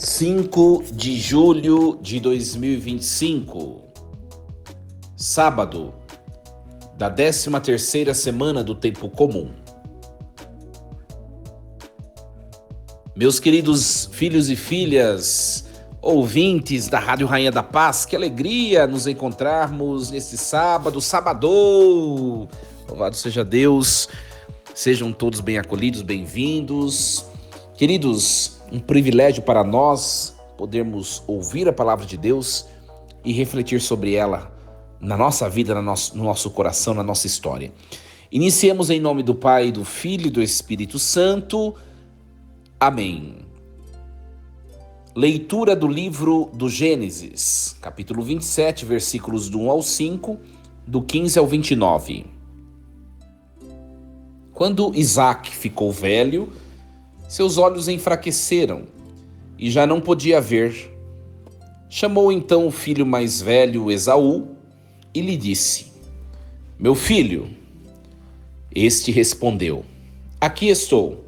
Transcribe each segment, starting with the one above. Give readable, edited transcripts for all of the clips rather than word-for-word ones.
5 de julho de 2025, sábado da 13ª semana do tempo comum. Meus queridos filhos e filhas, ouvintes da Rádio Rainha da Paz, que alegria nos encontrarmos nesse sábado, sabadou! Louvado seja Deus, sejam todos bem acolhidos, bem-vindos. Queridos, um privilégio para nós podermos ouvir a palavra de Deus e refletir sobre ela na nossa vida, no nosso coração, na nossa história. Iniciemos em nome do Pai, do Filho e do Espírito Santo. Amém. Leitura do livro do Gênesis, capítulo 27, versículos do 1 ao 5, do 15 ao 29. Quando Isaque ficou velho, seus olhos enfraqueceram e já não podia ver. Chamou então o filho mais velho, Esaú, e lhe disse: Meu filho. Este respondeu: Aqui estou.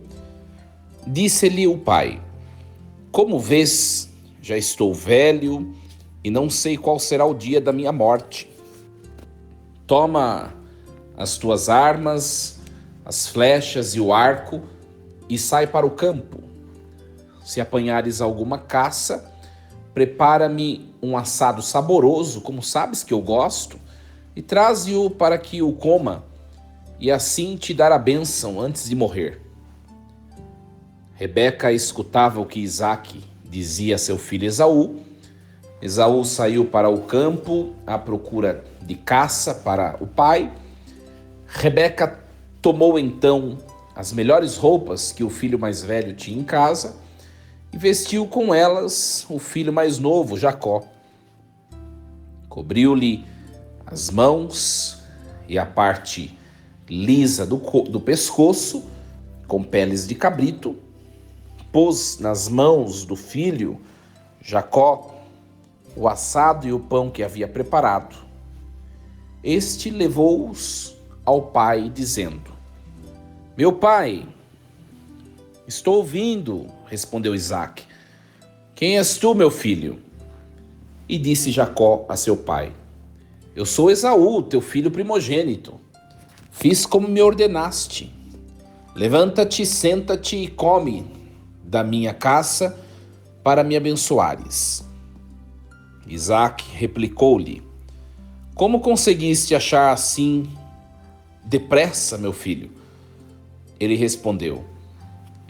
Disse-lhe o pai: Como vês, já estou velho e não sei qual será o dia da minha morte. Toma as tuas armas, as flechas e o arco, e sai para o campo. Se apanhares alguma caça, prepara-me um assado saboroso, como sabes que eu gosto, e traze-o para que o coma, e assim te dar a bênção antes de morrer. Rebeca escutava o que Isaque dizia a seu filho Esaú. Esaú saiu para o campo à procura de caça para o pai. Rebeca tomou então as melhores roupas que o filho mais velho tinha em casa e vestiu com elas o filho mais novo, Jacó. Cobriu-lhe as mãos e a parte lisa do pescoço com peles de cabrito, pôs nas mãos do filho, Jacó, o assado e o pão que havia preparado. Este levou-os ao pai, dizendo: Meu pai. Estou ouvindo, respondeu Isaque. Quem és tu, meu filho? E disse Jacó a seu pai: Eu sou Esaú, teu filho primogênito. Fiz como me ordenaste. Levanta-te, senta-te e come da minha caça para me abençoares. Isaque replicou-lhe: Como conseguiste achar assim depressa, meu filho? Ele respondeu: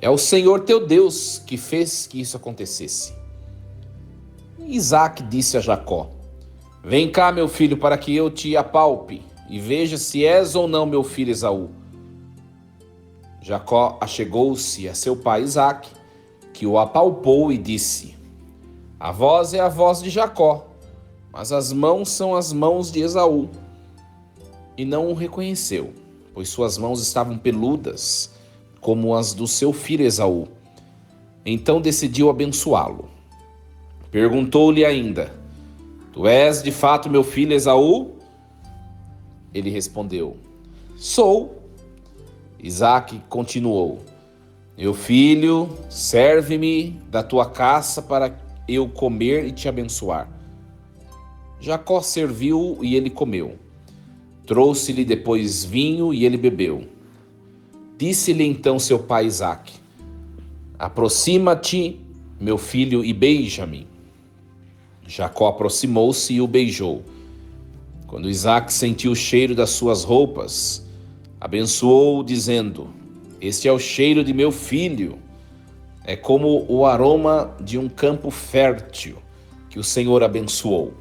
É o Senhor teu Deus que fez que isso acontecesse. Isaque disse a Jacó: Vem cá, meu filho, para que eu te apalpe e veja se és ou não meu filho Esaú. Jacó achegou-se a seu pai Isaque, que o apalpou e disse: A voz é a voz de Jacó, mas as mãos são as mãos de Esaú. E não o reconheceu, pois suas mãos estavam peludas, como as do seu filho Esaú. Então decidiu abençoá-lo. Perguntou-lhe ainda: Tu és de fato meu filho Esaú? Ele respondeu: Sou. Isaque continuou: Meu filho, serve-me da tua caça para eu comer e te abençoar. Jacó serviu e ele comeu. Trouxe-lhe depois vinho e ele bebeu. Disse-lhe então seu pai Isaque: Aproxima-te, meu filho, e beija-me. Jacó aproximou-se e o beijou. Quando Isaque sentiu o cheiro das suas roupas, abençoou-o, dizendo: Este é o cheiro de meu filho. É como o aroma de um campo fértil que o Senhor abençoou.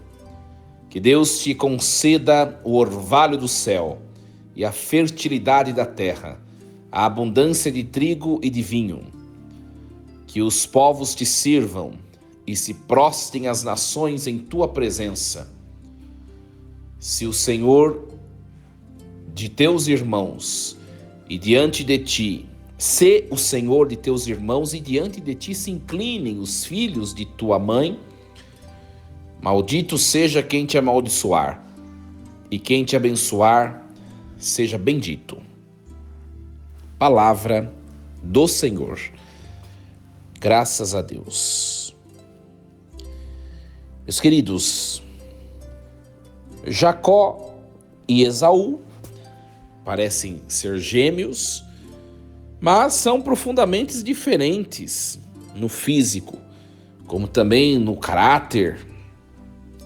Que Deus te conceda o orvalho do céu e a fertilidade da terra, a abundância de trigo e de vinho. Que os povos te sirvam e se prostrem as nações em tua presença. Se o Senhor de teus irmãos e diante de ti, se o Senhor de teus irmãos e diante de ti se inclinem os filhos de tua mãe, maldito seja quem te amaldiçoar, e quem te abençoar, seja bendito. Palavra do Senhor. Graças a Deus. Meus queridos, Jacó e Esaú parecem ser gêmeos, mas são profundamente diferentes no físico, como também no caráter,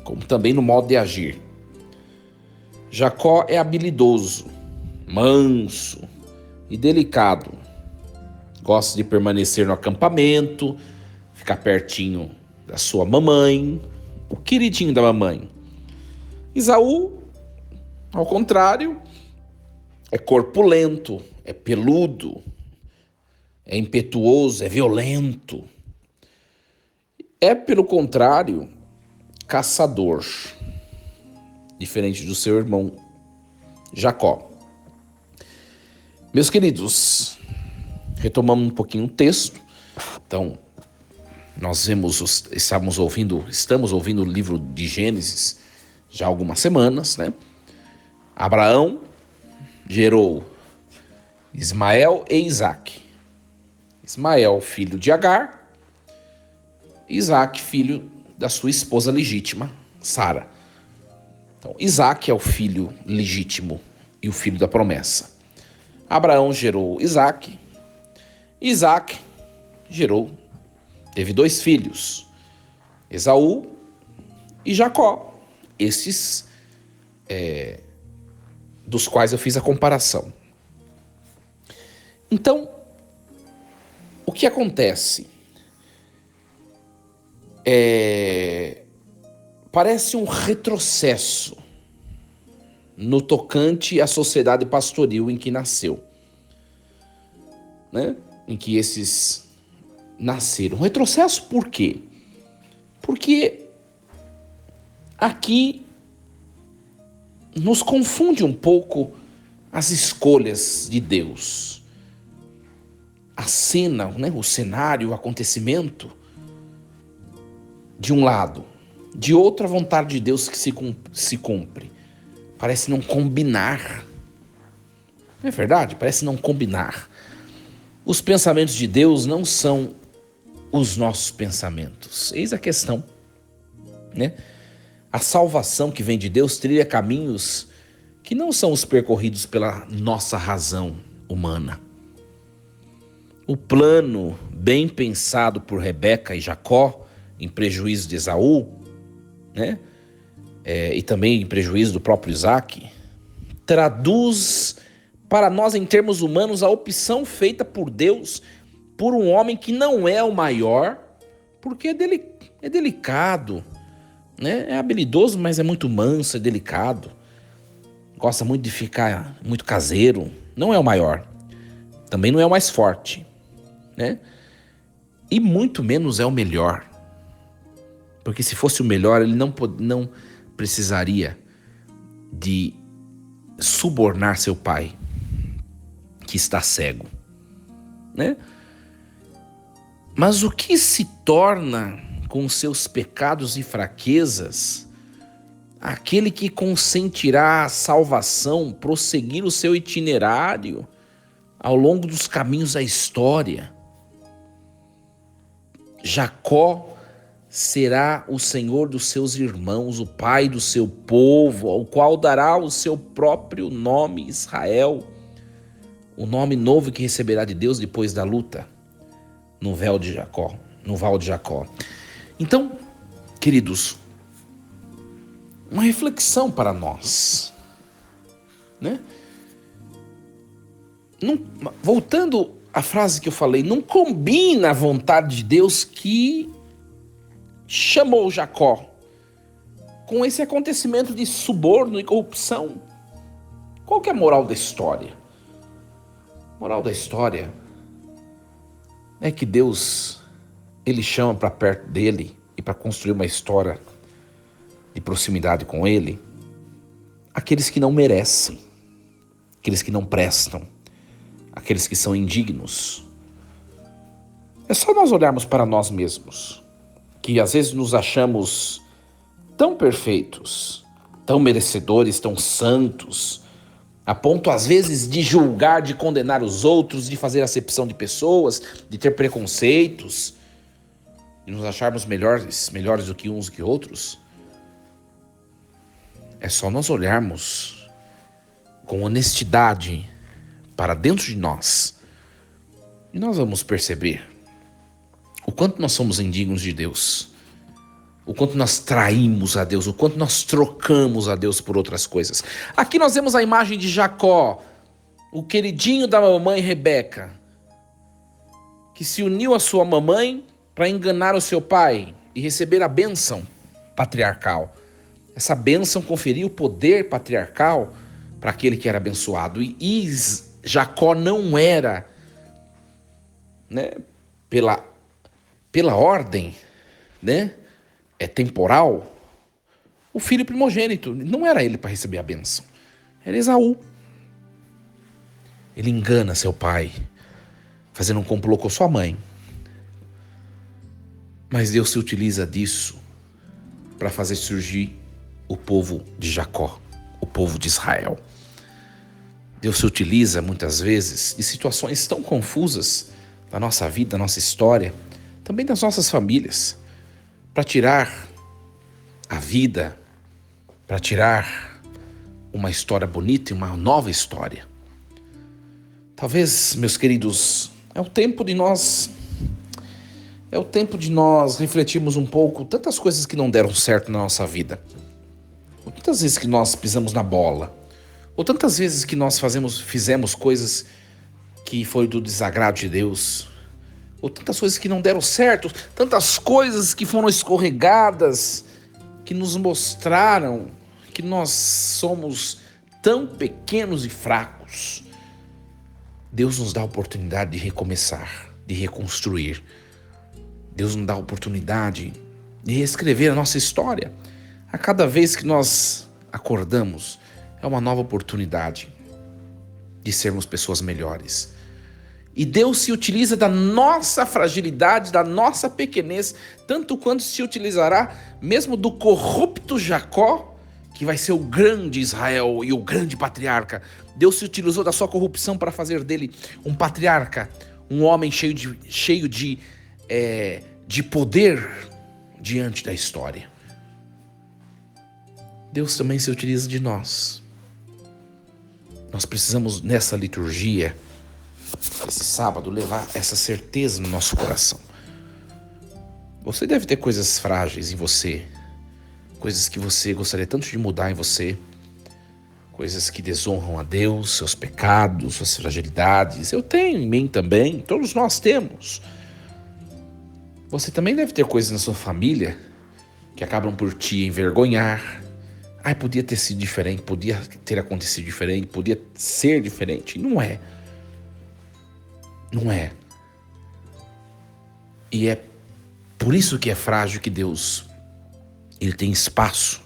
como também no modo de agir. Jacó é habilidoso, manso e delicado. Gosta de permanecer no acampamento, ficar pertinho da sua mamãe, o queridinho da mamãe. Esaú, ao contrário, é corpulento, é peludo, é impetuoso, é violento. É, pelo contrário, caçador, diferente do seu irmão Jacó. Meus queridos, retomamos um pouquinho o texto. Então, estamos ouvindo o livro de Gênesis já há algumas semanas, né? Abraão gerou Ismael e Isaque. Ismael, filho de Agar, Isaque, filho da sua esposa legítima, Sara. Então, Isaque é o filho legítimo e o filho da promessa. Abraão gerou Isaque. Isaque teve 2 filhos, Esaú e Jacó. Esses dos quais eu fiz a comparação. Então, o que acontece? Parece um retrocesso no tocante à sociedade pastoril em que nasceu, né? Em que esses nasceram. Retrocesso por quê? Porque aqui nos confunde um pouco as escolhas de Deus. A cena, né? O cenário, o acontecimento, de um lado, de outra, a vontade de Deus que se cumpre. Parece não combinar. Não é verdade? Parece não combinar. Os pensamentos de Deus não são os nossos pensamentos. Eis a questão, né? A salvação que vem de Deus trilha caminhos que não são os percorridos pela nossa razão humana. O plano bem pensado por Rebeca e Jacó, em prejuízo de Esaú, né? E também em prejuízo do próprio Isaque, traduz para nós, em termos humanos, a opção feita por Deus por um homem que não é o maior, porque é delicado, né? É habilidoso, mas é muito manso, é delicado. Gosta muito de ficar muito caseiro. Não é o maior. Também não é o mais forte, né? E muito menos é o melhor. Porque se fosse o melhor, ele não precisaria de subornar seu pai, que está cego, né? Mas o que se torna, com seus pecados e fraquezas, aquele que consentirá a salvação, prosseguir o seu itinerário ao longo dos caminhos da história? Jacó será o Senhor dos seus irmãos, o pai do seu povo, ao qual dará o seu próprio nome, Israel, o nome novo que receberá de Deus depois da luta no Val de Jacó. Então, queridos, uma reflexão para nós, né? Voltando à frase que eu falei, não combina a vontade de Deus que chamou Jacó com esse acontecimento de suborno e corrupção. Qual que é a moral da história? A moral da história é que Deus, ele chama para perto dele e para construir uma história de proximidade com ele aqueles que não merecem, aqueles que não prestam, aqueles que são indignos. É só nós olharmos para nós mesmos, que às vezes nos achamos tão perfeitos, tão merecedores, tão santos, a ponto às vezes de julgar, de condenar os outros, de fazer acepção de pessoas, de ter preconceitos. e nos acharmos melhores do que uns que outros, é só nós olharmos com honestidade para dentro de nós e nós vamos perceber o quanto nós somos indignos de Deus, o quanto nós traímos a Deus, o quanto nós trocamos a Deus por outras coisas. Aqui nós vemos a imagem de Jacó, o queridinho da mamãe Rebeca, que se uniu à sua mamãe para enganar o seu pai e receber a bênção patriarcal. Essa bênção conferia o poder patriarcal para aquele que era abençoado. E Jacó não era, né, pela ordem, né, temporal, o filho primogênito. Não era ele para receber a bênção, era Esaú. Ele engana seu pai, fazendo um complô com sua mãe. Mas Deus se utiliza disso para fazer surgir o povo de Jacó, o povo de Israel. Deus se utiliza muitas vezes de situações tão confusas da nossa vida, da nossa história, também das nossas famílias, para tirar a vida, para tirar uma história bonita e uma nova história. Talvez, meus queridos, é o tempo de nós refletirmos um pouco tantas coisas que não deram certo na nossa vida. Ou tantas vezes que nós pisamos na bola. Ou tantas vezes que nós fizemos coisas que foi do desagrado de Deus. Ou tantas coisas que não deram certo. Tantas coisas que foram escorregadas, que nos mostraram que nós somos tão pequenos e fracos. Deus nos dá a oportunidade de recomeçar, de reconstruir. Deus nos dá a oportunidade de reescrever a nossa história. A cada vez que nós acordamos, é uma nova oportunidade de sermos pessoas melhores. E Deus se utiliza da nossa fragilidade, da nossa pequenez, tanto quanto se utilizará mesmo do corrupto Jacó, que vai ser o grande Israel e o grande patriarca. Deus se utilizou da sua corrupção para fazer dele um patriarca, um homem cheio de poder diante da história. Deus também se utiliza de nós. Nós precisamos, nessa liturgia, esse sábado, levar essa certeza no nosso coração. Você deve ter coisas frágeis em você, coisas que você gostaria tanto de mudar em você, coisas que desonram a Deus, seus pecados, suas fragilidades. Eu tenho em mim também, todos nós temos. Você também deve ter coisas na sua família que acabam por te envergonhar. Ai, podia ter sido diferente, podia ter acontecido diferente, podia ser diferente. Não é. Não é. E é por isso que é frágil que Deus, Ele tem espaço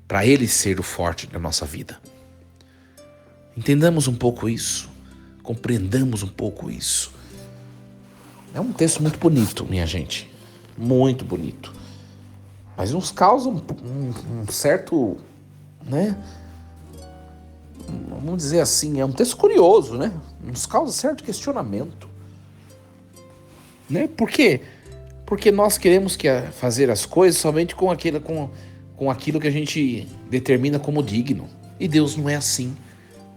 para Ele ser o forte da nossa vida. Entendamos um pouco isso, compreendamos um pouco isso. É um texto muito bonito, minha gente, muito bonito. Mas nos causa um certo, né? Vamos dizer assim, é um texto curioso, né? Nos causa certo questionamento. Né? Por quê? Porque nós queremos fazer as coisas somente com aquilo que a gente determina como digno. E Deus não é assim.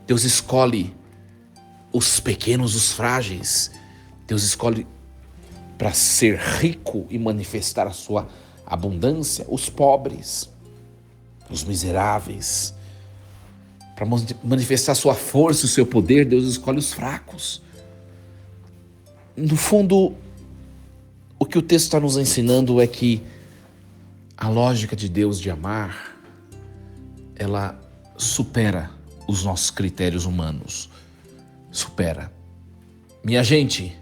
Deus escolhe os pequenos, os frágeis. Deus escolhe para ser rico e manifestar a sua abundância, os pobres, os miseráveis. Para manifestar a sua força, o seu poder, Deus escolhe os fracos. No fundo, o que o texto está nos ensinando é que a lógica de Deus de amar, ela supera os nossos critérios humanos. Supera. Minha gente,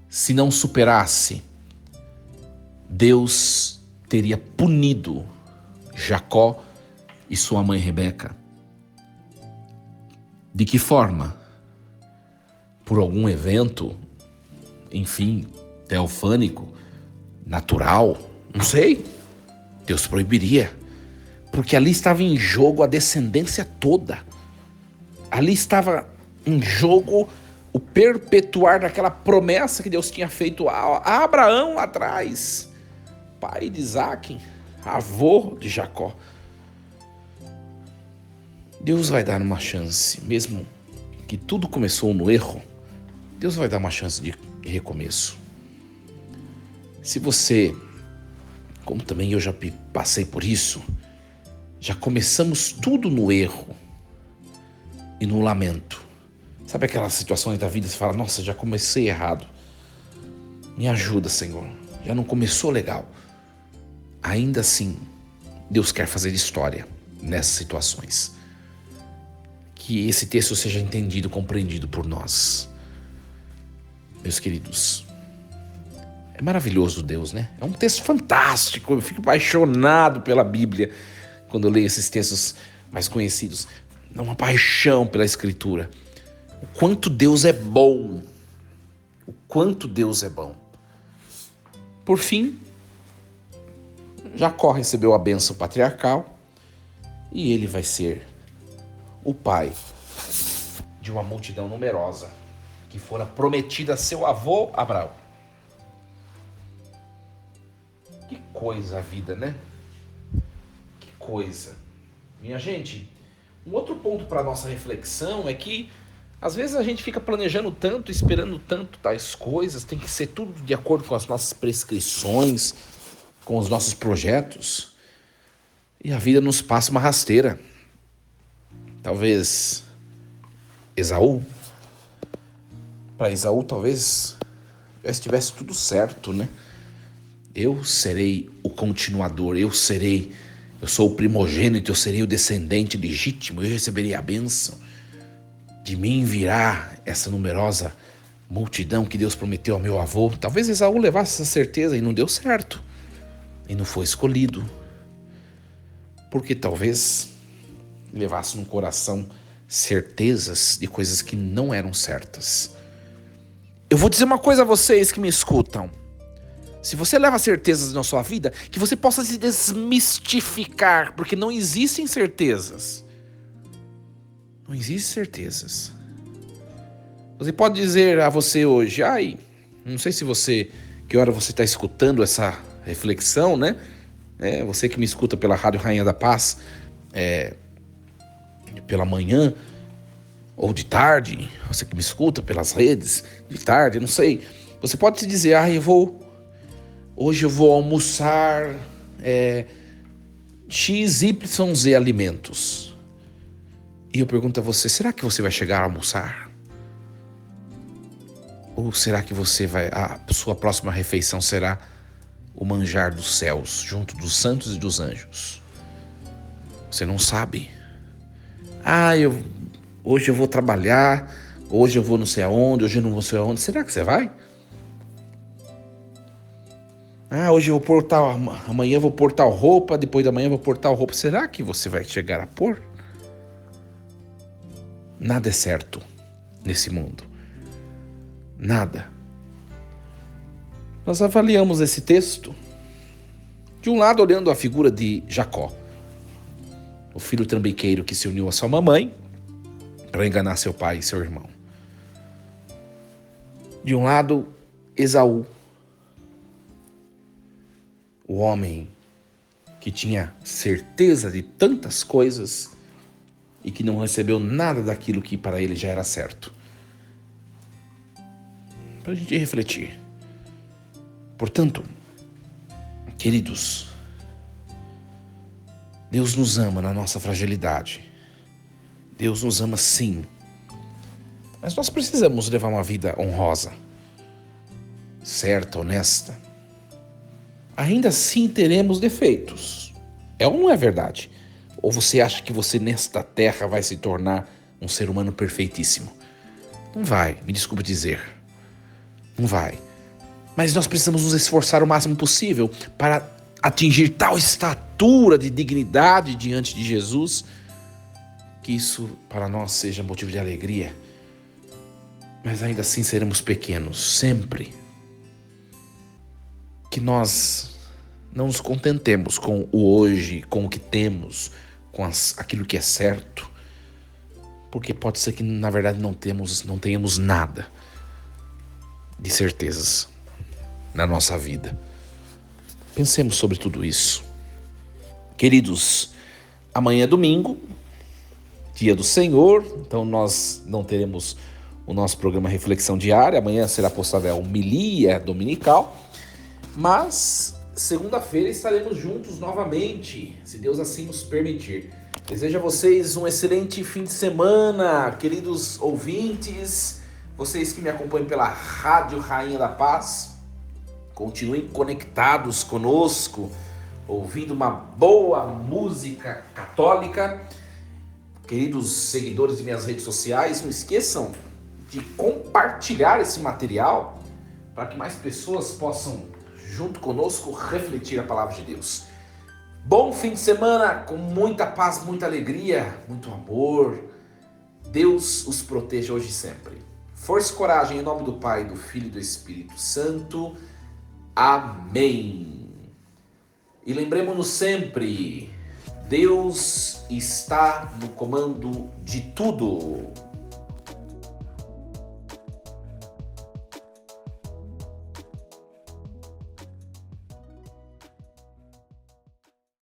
se não superasse, Deus teria punido Jacó e sua mãe Rebeca. De que forma? Por algum evento, enfim, teofânico, natural, não sei. Deus proibiria, porque ali estava em jogo a descendência toda. Ali estava em jogo o perpetuar daquela promessa que Deus tinha feito a Abraão lá atrás. pai de Isaac, avô de Jacó. Deus vai dar uma chance, mesmo que tudo começou no erro, Deus vai dar uma chance de recomeço. Se você, como também eu já passei por isso, já começamos tudo no erro e no lamento. Sabe aquelas situações da vida que você fala, nossa, já comecei errado. Me ajuda, Senhor. Já não começou legal. Ainda assim, Deus quer fazer história nessas situações. Que esse texto seja entendido, compreendido por nós. Meus queridos, é maravilhoso Deus, né? É um texto fantástico. Eu fico apaixonado pela Bíblia quando eu leio esses textos mais conhecidos. É uma paixão pela Escritura. O quanto Deus é bom. O quanto Deus é bom. Por fim, Jacó recebeu a bênção patriarcal e ele vai ser o pai de uma multidão numerosa que fora prometida a seu avô Abraão. Que coisa a vida, né? Que coisa. Minha gente, um outro ponto para nossa reflexão é que às vezes a gente fica planejando tanto, esperando tanto tais coisas, tem que ser tudo de acordo com as nossas prescrições, com os nossos projetos, e a vida nos passa uma rasteira. Talvez Esaú, para Esaú talvez já estivesse tudo certo, né? Eu serei o continuador, eu sou o primogênito, eu serei o descendente legítimo, eu receberei a bênção. De mim virá essa numerosa multidão que Deus prometeu ao meu avô. Talvez Esaú levasse essa certeza e não deu certo. E não foi escolhido. Porque talvez levasse no coração certezas de coisas que não eram certas. Eu vou dizer uma coisa a vocês que me escutam. Se você leva certezas na sua vida, que você possa se desmistificar, porque não existem certezas. Não existem certezas. Você pode dizer a você hoje, não sei que hora você está escutando essa reflexão, né? Você que me escuta pela Rádio Rainha da Paz, pela manhã ou de tarde, você que me escuta pelas redes de tarde, não sei. Você pode se dizer, hoje eu vou almoçar XYZ alimentos. E eu pergunto a você, será que você vai chegar a almoçar? Ou será que a sua próxima refeição será o manjar dos céus, junto dos santos e dos anjos? Você não sabe. Hoje eu vou trabalhar, hoje eu vou não sei aonde, hoje eu não vou sei aonde. Será que você vai? Hoje eu vou pôr tal, amanhã eu vou pôr tal roupa, depois da manhã eu vou pôr tal roupa. Será que você vai chegar a pôr? Nada é certo nesse mundo. Nada. Nós avaliamos esse texto, de um lado olhando a figura de Jacó, o filho trambiqueiro que se uniu à sua mamãe para enganar seu pai e seu irmão. De um lado, Esaú, o homem que tinha certeza de tantas coisas e que não recebeu nada daquilo que para ele já era certo. Para a gente refletir. Portanto, queridos, Deus nos ama na nossa fragilidade. Deus nos ama sim. Mas nós precisamos levar uma vida honrosa, certa, honesta. Ainda assim teremos defeitos. É ou não é verdade? Ou você acha que você nesta terra vai se tornar um ser humano perfeitíssimo? Não vai, me desculpe dizer. Não vai. Mas nós precisamos nos esforçar o máximo possível para atingir tal estatura de dignidade diante de Jesus, que isso para nós seja motivo de alegria. Mas ainda assim seremos pequenos, sempre. Que nós não nos contentemos com o hoje, com o que temos, com aquilo que é certo, porque pode ser que na verdade não tenhamos nada de certezas na nossa vida. Pensemos sobre tudo isso. Queridos, amanhã é domingo, dia do Senhor, então nós não teremos o nosso programa Reflexão Diária, amanhã será postada a homilia dominical, mas segunda-feira estaremos juntos novamente, se Deus assim nos permitir. Desejo a vocês um excelente fim de semana, queridos ouvintes, vocês que me acompanham pela Rádio Rainha da Paz, continuem conectados conosco, ouvindo uma boa música católica. Queridos seguidores de minhas redes sociais, não esqueçam de compartilhar esse material para que mais pessoas possam, junto conosco, refletir a palavra de Deus. Bom fim de semana, com muita paz, muita alegria, muito amor. Deus os proteja hoje e sempre. Força e coragem em nome do Pai, do Filho e do Espírito Santo. Amém. E lembremos-nos sempre, Deus está no comando de tudo.